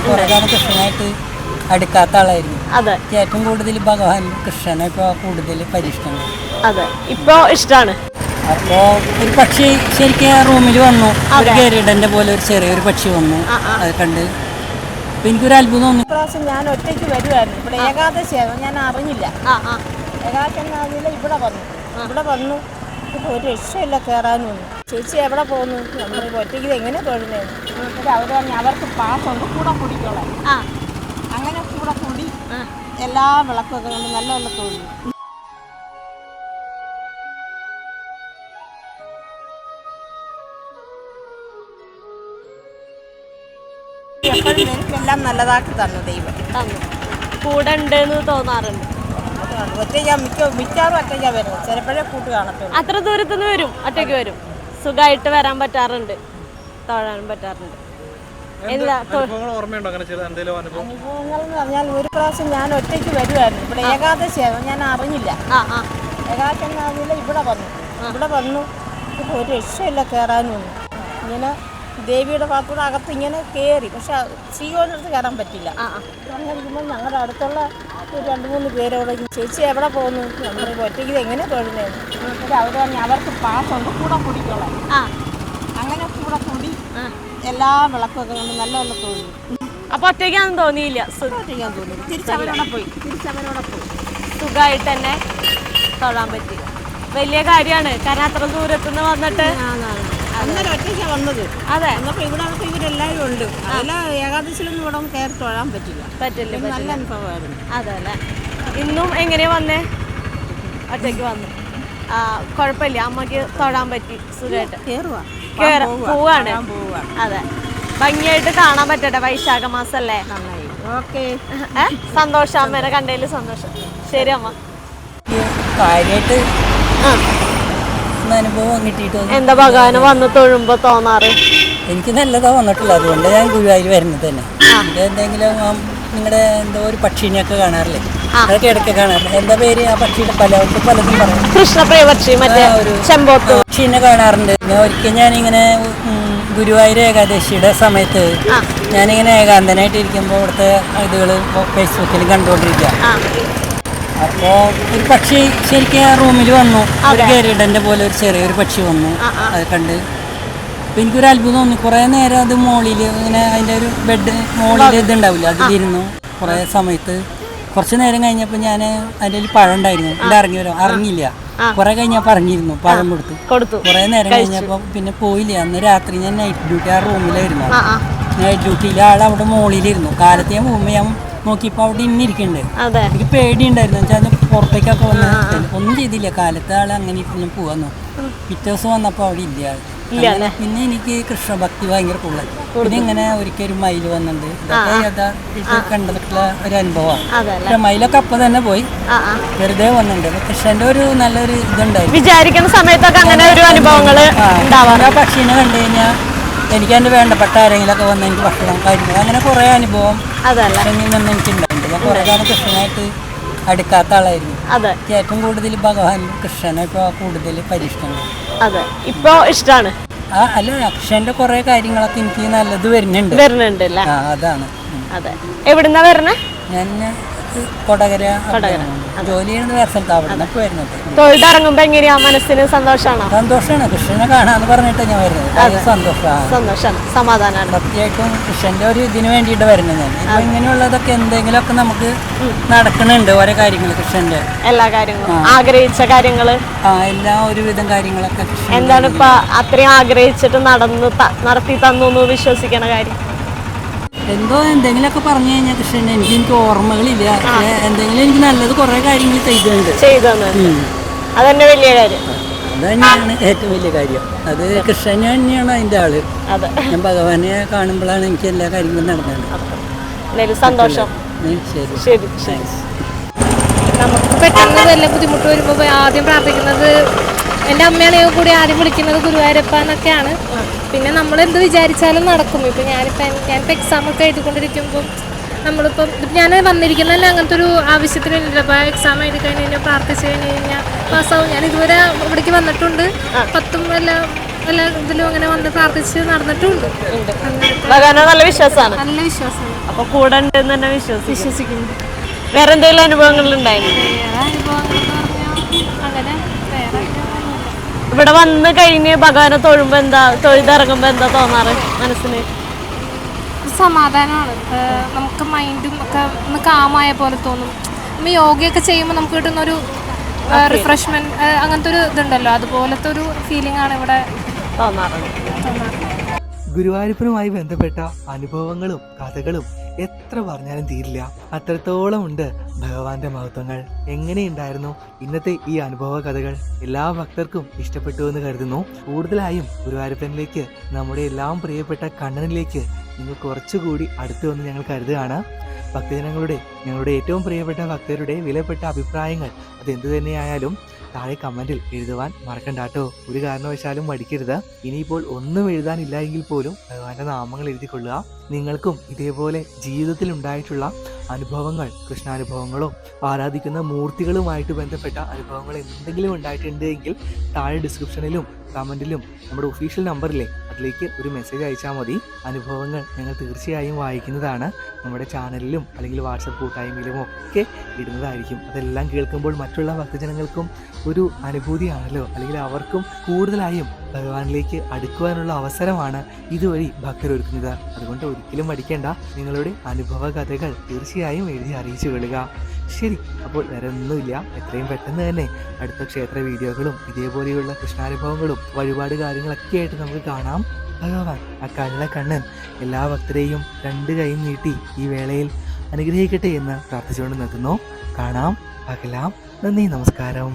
കുറെ കാലം കൃഷ്ണനായിട്ട് അടുക്കാത്ത ആളായിരുന്നു. ഏറ്റവും കൂടുതൽ ഭഗവാൻ കൃഷ്ണനെ ഇപ്പോൾ കൂടുതൽ പരിഷ്ടമാണ്. അതെ, ഇപ്പൊ ഇഷ്ടമാണ്. അപ്പോ ഒരു പക്ഷി ശരിക്കും റൂമിൽ വന്നു, ഒരു ഗരുഡന്റെ പോലെ ഒരു ചെറിയൊരു പക്ഷി വന്നു, അത് കണ്ട് എനിക്കൊരു അത്ഭുതം തോന്നി. ഇപ്രാവശ്യം ഞാൻ ഒറ്റയ്ക്ക് വരുമായിരുന്നു. ഇവിടെ ഏകാദശിയായിരുന്നു, ഞാൻ അറിഞ്ഞില്ല. ഏകാദശി ഇവിടെ വന്നു ഇപ്പോൾ ഒരു രക്ഷയില്ല കയറാനും ഒന്നും. ചേച്ചി എവിടെ പോകുന്നു? നമ്മൾ ഒറ്റയ്ക്ക് എങ്ങനെ തൊഴുന്നേന്ന് അവർ പറഞ്ഞു അവർക്ക് പാസ്സുണ്ട്, കൂടെ കുടിക്കോളാം. അങ്ങനെ കൂടെ കൂടി എല്ലാ വിളക്കൊക്കെ കൊണ്ട് നല്ല നല്ല തൊഴിൽ. എപ്പോഴും എനിക്കെല്ലാം നല്ലതാക്കി തന്നു ദൈവം. കൂടെ ഉണ്ടെന്ന് തോന്നാറുണ്ട്. മിക്കാറും ഒറ്റയ്ക്കാ വരുന്നത്, ചിലപ്പോഴേ കൂട്ട് കാണത്തുള്ളൂ. അത്ര ദൂരത്തുനിന്ന് വരും, ഒറ്റയ്ക്ക് വരും. സുഖമായിട്ട് വരാൻ പറ്റാറുണ്ട്, തൊഴാനും പറ്റാറുണ്ട്. അനുഭവങ്ങൾ എന്ന് പറഞ്ഞാൽ ഒരു പ്രാവശ്യം ഞാൻ ഒറ്റയ്ക്ക് വരുമായിരുന്നു. ഇവിടെ ഏകാദശിയായിരുന്നു, ഞാൻ അറിഞ്ഞില്ല. ഏകാദശി ഇവിടെ വന്നു ഇപ്പോൾ ഒരു രക്ഷയില്ല കയറാനും ഒന്നും. ഇങ്ങനെ ദേവിയുടെ ഭാഗത്തൂടെ അകത്ത് ഇങ്ങനെ കയറി, പക്ഷെ ശ്രീകോവിലടുത്ത് കയറാൻ പറ്റില്ല. അങ്ങനെ ഇരിക്കുമ്പോൾ ഞങ്ങളുടെ അടുത്തുള്ള ഒരു 2-3 പേരോട് ചേച്ചി എവിടെ പോകുന്നു? നമ്മൾ ഒറ്റയ്ക്ക് എങ്ങനെ തൊഴുന്നേന്ന് അവർ പറഞ്ഞു അവർക്ക് പാസ്സുണ്ട്, കൂടെ കുടിക്കോളാം. അങ്ങനെ കൂടെ കൂടി എല്ലാ വിളക്കൊക്കെ കൊണ്ട് നല്ല നല്ല തൊഴിൽ. അപ്പൊ ഒറ്റയ്ക്കാന്ന് തോന്നിയില്ല? ഒറ്റയ്ക്കാൻ തോന്നി. തിരിച്ചവരോടെ പോയി സുഖമായിട്ട് തന്നെ തൊഴാൻ പറ്റി. വലിയ കാര്യമാണ്, കാരണം അത്ര ദൂരത്തുനിന്ന് വന്നിട്ട് അന്നേരം ഒറ്റയ്ക്കാണ് വന്നത്. അതെ, എന്നപ്പോൾ ഇവിടെ ഇവരെല്ലാവരും ഉണ്ട്. അതെല്ലാം ഏകാദശിയിലൊന്നും ഇവിടെ കയറി തൊഴാൻ പറ്റില്ല. നല്ല അനുഭവമായിരുന്നു. അതെ അല്ലേ. ഇന്നും എങ്ങനെയാ വന്നേ? ഒറ്റയ്ക്ക് വന്നു. കുഴപ്പമില്ല, അമ്മക്ക് തൊഴാൻ പറ്റി, സുഖമായിട്ട് പോവാണ്. അതെ, ഭംഗിയായിട്ട് കാണാൻ പറ്റട്ടെ. വൈശാഖ മാസല്ലേ. സന്തോഷം, അമ്മേനെ കണ്ടതിൽ സന്തോഷം. ശരി അമ്മ. കാര്യമായിട്ട് അനുഭവം കിട്ടിയിട്ട് എന്താ ഭഗവാന് വന്ന് തൊഴുമ്പോ തോന്നാറ്? എനിക്ക് നല്ലതാ വന്നിട്ടില്ല, അതുകൊണ്ട് ഞാൻ ഗുരുവായൂർ വരുന്നത് തന്നെ. എന്തെങ്കിലും നിങ്ങളുടെ എന്തോ ഒരു പക്ഷീനെയൊക്കെ കാണാറില്ലേ? അതൊക്കെ ഇടയ്ക്ക് കാണാറില്ല. എന്താ പേര് ആ പക്ഷിയുടെ? പലതും പറയും. കൃഷ്ണപ്രിയപക്ഷി, ഒരു ചെമ്പോത്ത് പക്ഷീനെ കാണാറുണ്ട്. ഒരിക്കൽ ഞാനിങ്ങനെ ഗുരുവായൂർ ഏകാദശിയുടെ സമയത്ത് ഞാനിങ്ങനെ ഏകാന്തനായിട്ട് ഇരിക്കുമ്പോൾ ഇവിടുത്തെ ഇതുകൾ ഫേസ്ബുക്കിൽ കണ്ടുകൊണ്ടിരിക്കുക. അപ്പോൾ ഒരു പക്ഷി ശരിക്കും റൂമിൽ വന്നു, ഒരു ഗരുഡന്റെ പോലെ ഒരു ചെറിയൊരു പക്ഷി വന്നു, അത് കണ്ട് എനിക്കൊരു അത്ഭുതം തോന്നി. കുറേ നേരം അത് മോളിൽ ഇങ്ങനെ അതിൻ്റെ ഒരു ബെഡ് മോളിൽ ഇതുണ്ടാവില്ല, അതിലിരുന്നു കുറേ സമയത്ത്. കുറച്ച് നേരം കഴിഞ്ഞപ്പോൾ ഞാൻ അതിൻ്റെ ഒരു പഴം ഉണ്ടായിരുന്നു, ഇവിടെ അറിഞ്ഞില്ല. കുറെ കഴിഞ്ഞപ്പോൾ അറിഞ്ഞിരുന്നു, പഴം കൊടുത്തു. കുറേ നേരം കഴിഞ്ഞപ്പോൾ പിന്നെ പോയില്ല. അന്ന് രാത്രി ഞാൻ നൈറ്റ് ഡ്യൂട്ടി ആ റൂമിലായിരുന്നു. നൈറ്റ് ഡ്യൂട്ടിയിൽ ആളവിടെ മോളിലിരുന്നു. കാലത്ത് ഞാൻ പോകുമ്പോൾ ഞാൻ നോക്കിയപ്പോൾ അവിടെ ഇന്നിരിക്കുന്നുണ്ട്. എനിക്ക് പേടിയുണ്ടായിരുന്നു, വെച്ചാൽ പുറത്തേക്കൊക്കെ വന്ന് ഒന്നും ചെയ്തില്ല. കാലത്ത് ആൾ അങ്ങനെ ഞാൻ പോവാന്നു. പിറ്റേ ദിവസം വന്നപ്പോൾ അവിടെ ഇല്ല. പിന്നെ എനിക്ക് കൃഷ്ണഭക്തി ഭയങ്കര കൂടുതൽ. പിന്നെ ഇങ്ങനെ ഒരിക്കലും മയിൽ വന്നിട്ടുണ്ട്. ഇതൊക്കെ ഇത് കണ്ടിട്ടുള്ള ഒരു അനുഭവമാണ്. മയിലൊക്കെ അപ്പം തന്നെ പോയി, വെറുതെ വന്നിട്ടുണ്ട്. കൃഷ്ണന്റെ ഒരു നല്ലൊരു ഇതുണ്ടായിരുന്നു. വിചാരിക്കുന്ന സമയത്തൊക്കെ അങ്ങനെ ഒരു അനുഭവങ്ങൾ ആ പക്ഷീനെ കണ്ടു കഴിഞ്ഞാൽ എനിക്ക് എൻ്റെ വേണ്ടപ്പെട്ട ആരെങ്കിലുമൊക്കെ വന്ന് എനിക്ക് ഭക്ഷണം കഴിക്കുന്നത്, അങ്ങനെ കുറേ അനുഭവം നിന്ന് എനിക്കുണ്ടായിട്ടുണ്ട്. ഞാൻ കുറേ കാലം കൃഷ്ണനായിട്ട് അടുക്കാത്ത ആളായിരുന്നു. ഏറ്റവും കൂടുതൽ ഭഗവാൻ കൃഷ്ണനെ ഇപ്പോൾ കൂടുതൽ പരിഷ്ടമാണ്. അതെ, ഇപ്പൊ ഇഷ്ടമാണ്. അല്ല, കൃഷ്ണന്റെ കുറെ കാര്യങ്ങളൊക്കെ എനിക്ക് നല്ലത് വരുന്നുണ്ട്. അതാണ്. അതെ, എവിടുന്നാ വരണേ? ഞാൻ കൊടകര ജോലി ചെയ്യുന്നത് വേറെ സ്ഥലത്ത്, അവിടെ നിന്നൊക്കെ വരുന്നത്. തൊഴിലിറങ്ങുമ്പോ എങ്ങനെയാ? മനസ്സിന് സന്തോഷമാണ്. കൃഷ്ണനെ കാണാന്ന് പറഞ്ഞിട്ട് ഞാൻ വരുന്നത്. സന്തോഷമാണ്, സമാധാനമാണ്. സത്യമായിട്ടും കൃഷ്ണന്റെ ഒരു ഇതിന് വേണ്ടിയിട്ട് വരുന്നത് ഞാൻ. ഇപ്പൊ ഇങ്ങനെയുള്ളതൊക്കെ എന്തെങ്കിലുമൊക്കെ നമുക്ക് നടക്കുന്നുണ്ട്, ഓരോ കാര്യങ്ങൾ കൃഷ്ണന്റെ എല്ലാ കാര്യങ്ങളും, ആഗ്രഹിച്ച കാര്യങ്ങള്, എല്ലാ ഒരുവിധം കാര്യങ്ങളൊക്കെ. എന്താണ് ഇപ്പൊ അത്രയും ആഗ്രഹിച്ചിട്ട് നടത്തി തന്നു വിശ്വസിക്കണ കാര്യം? എന്തോ എന്തെങ്കിലുമൊക്കെ പറഞ്ഞു കഴിഞ്ഞാൽ കൃഷ്ണൻ എനിക്ക് ഓർമ്മകളില്ല. എന്തെങ്കിലും എനിക്ക് നല്ലത് കുറെ കാര്യങ്ങൾ ചെയ്തു. അതന്നെ വലിയ കാര്യം. അത് തന്നെയാണ് ഏറ്റവും വലിയ കാര്യം. അത് കൃഷ്ണൻ തന്നെയാണ് അതിൻ്റെ ആള്. ഞാൻ ഭഗവാനെ കാണുമ്പോഴാണ് എനിക്ക് എല്ലാ കാര്യങ്ങളും നടന്നത്. സന്തോഷം. ശരി. നമുക്ക് പെട്ടെന്ന് വല്ല ബുദ്ധിമുട്ട് വരുമ്പോൾ ആദ്യം പ്രാർത്ഥിക്കുന്നത്, എൻ്റെ അമ്മയാണെങ്കിൽ കൂടി ആദ്യം വിളിക്കുന്നത് ഗുരുവായൂരപ്പ എന്നൊക്കെയാണ്. പിന്നെ നമ്മൾ എന്ത് വിചാരിച്ചാലും നടക്കും. ഇപ്പം ഞാനിപ്പോൾ എക്സാമൊക്കെ എഴുതിക്കൊണ്ടിരിക്കുമ്പോൾ നമ്മളിപ്പം ഞാൻ വന്നിരിക്കുന്നതന്നെ അങ്ങനത്തെ ഒരു ആവശ്യത്തിന് വേണ്ടിയില്ല. അപ്പോൾ എക്സാം എഴുതി കഴിഞ്ഞ് കഴിഞ്ഞാൽ പ്രാർത്ഥിച്ച് കഴിഞ്ഞ് കഴിഞ്ഞാൽ പാസ്സാവും. ഞാൻ ഇതുവരെ ഇവിടേക്ക് വന്നിട്ടുണ്ട്. 10 എല്ലാ ഇതിലും അങ്ങനെ വന്ന് പ്രാർത്ഥിച്ച് നടന്നിട്ടുണ്ട്. ഭഗവാനെ നല്ല വിശ്വാസമാണ്. നല്ല വിശ്വാസമാണ്. അപ്പൊ കൂടെ ഉണ്ടെന്ന് തന്നെ വിശ്വസിക്കുന്നു. വേറെ എന്തെങ്കിലും അനുഭവങ്ങൾ ഉണ്ടായിരുന്നു? വേറെ അനുഭവങ്ങൾ എന്ന് പറഞ്ഞാൽ അങ്ങനെ വേറെ ഇവിടെ വന്ന് കഴിഞ്ഞ് ഭഗവാനെ തൊഴുമ്പോ എന്താ, തൊഴുതിറങ്ങുമ്പോ എന്താ തോന്നാറ് മനസ്സിന്? സമാധാനമാണ്. നമുക്ക് മൈൻഡും ഒക്കെ ഒന്ന് കാമായ പോലെ തോന്നും. നമ്മൾ യോഗയൊക്കെ ചെയ്യുമ്പോൾ നമുക്ക് കിട്ടുന്നൊരു റിഫ്രഷ്മെന്റ്, അങ്ങനത്തെ ഒരു ഇതുണ്ടല്ലോ, അതുപോലത്തെ ഒരു ഫീലിംഗ് ആണ് ഇവിടെ തോന്നാറുണ്ട്. ഗുരുവായൂരപ്പനുമായി ബന്ധപ്പെട്ട അനുഭവങ്ങളും കഥകളും എത്ര പറഞ്ഞാലും തീരില്ല. അത്രത്തോളം ഉണ്ട് ഭഗവാന്റെ മഹത്വങ്ങൾ. എങ്ങനെയുണ്ടായിരുന്നു ഇന്നത്തെ ഈ അനുഭവ കഥകൾ? എല്ലാ ഭക്തർക്കും ഇഷ്ടപ്പെട്ടു എന്ന് കരുതുന്നു. കൂടുതലായും ഗുരുവായൂരപ്പനിലേക്ക്, നമ്മുടെ എല്ലാം പ്രിയപ്പെട്ട കണ്ണനിലേക്ക് നിങ്ങൾ കുറച്ചുകൂടി അടുത്ത് വന്ന് ഞങ്ങൾ കരുതുകയാണ്. ഞങ്ങളുടെ ഏറ്റവും പ്രിയപ്പെട്ട ഭക്തരുടെ വിലപ്പെട്ട അഭിപ്രായങ്ങൾ അതെന്തു തന്നെയായാലും താഴെ കമൻറ്റിൽ എഴുതുവാൻ മറക്കണ്ട കേട്ടോ. ഒരു കാരണവശാലും മടിക്കരുത്. ഇനിയിപ്പോൾ ഒന്നും എഴുതാനില്ല എങ്കിൽ പോലും ഭഗവാന്റെ നാമങ്ങൾ എഴുതിക്കൊള്ളുക. നിങ്ങൾക്കും ഇതേപോലെ ജീവിതത്തിൽ ഉണ്ടായിട്ടുള്ള അനുഭവങ്ങൾ, കൃഷ്ണാനുഭവങ്ങളോ ആരാധിക്കുന്ന മൂർത്തികളുമായിട്ട് ബന്ധപ്പെട്ട അനുഭവങ്ങൾ എന്തെങ്കിലും ഉണ്ടായിട്ടുണ്ട് എങ്കിൽ താഴെ ഡിസ്ക്രിപ്ഷനിലും കമൻറ്റിലും നമ്മുടെ ഒഫീഷ്യൽ നമ്പറിലെ അതിലേക്ക് ഒരു മെസ്സേജ് അയച്ചാൽ മതി. അനുഭവങ്ങൾ ഞങ്ങൾ തീർച്ചയായും വായിക്കുന്നതാണ്. നമ്മുടെ ചാനലിലും അല്ലെങ്കിൽ വാട്സപ്പ് കൂട്ടായ്മയിലും ഒക്കെ ഇടുന്നതായിരിക്കും. അതെല്ലാം കേൾക്കുമ്പോൾ മറ്റുള്ള ഭക്തജനങ്ങൾക്കും ഒരു അനുഭൂതിയാണല്ലോ, അല്ലെങ്കിൽ അവർക്കും കൂടുതലായും ഭഗവാനിലേക്ക് അടുക്കുവാനുള്ള അവസരമാണ് ഇതുവഴി ഭക്തരൊരുക്കുന്നത്. അതുകൊണ്ട് ഒരിക്കലും മടിക്കേണ്ട. നിങ്ങളുടെ അനുഭവ കഥകൾ തീർച്ചയായും എഴുതി അറിയിച്ചു കൊള്ളുക. ശരി, അപ്പോൾ വേറെ ഒന്നുമില്ല. എത്രയും പെട്ടെന്ന് തന്നെ അടുത്ത ക്ഷേത്ര വീഡിയോകളും ഇതേപോലെയുള്ള കൃഷ്ണാനുഭവങ്ങളും വഴിപാട് കാര്യങ്ങളൊക്കെ ആയിട്ട് നമുക്ക് കാണാം. ഭഗവാൻ ആ കണ്ണൻ എല്ലാ ഭക്തരെയും 2 കൈയും നീട്ടി ഈ വേളയിൽ അനുഗ്രഹിക്കട്ടെ എന്ന് പ്രാർത്ഥിച്ചുകൊണ്ട് നിർത്തുന്നു. കാണാം, പകലാം. നന്ദി, നമസ്കാരം.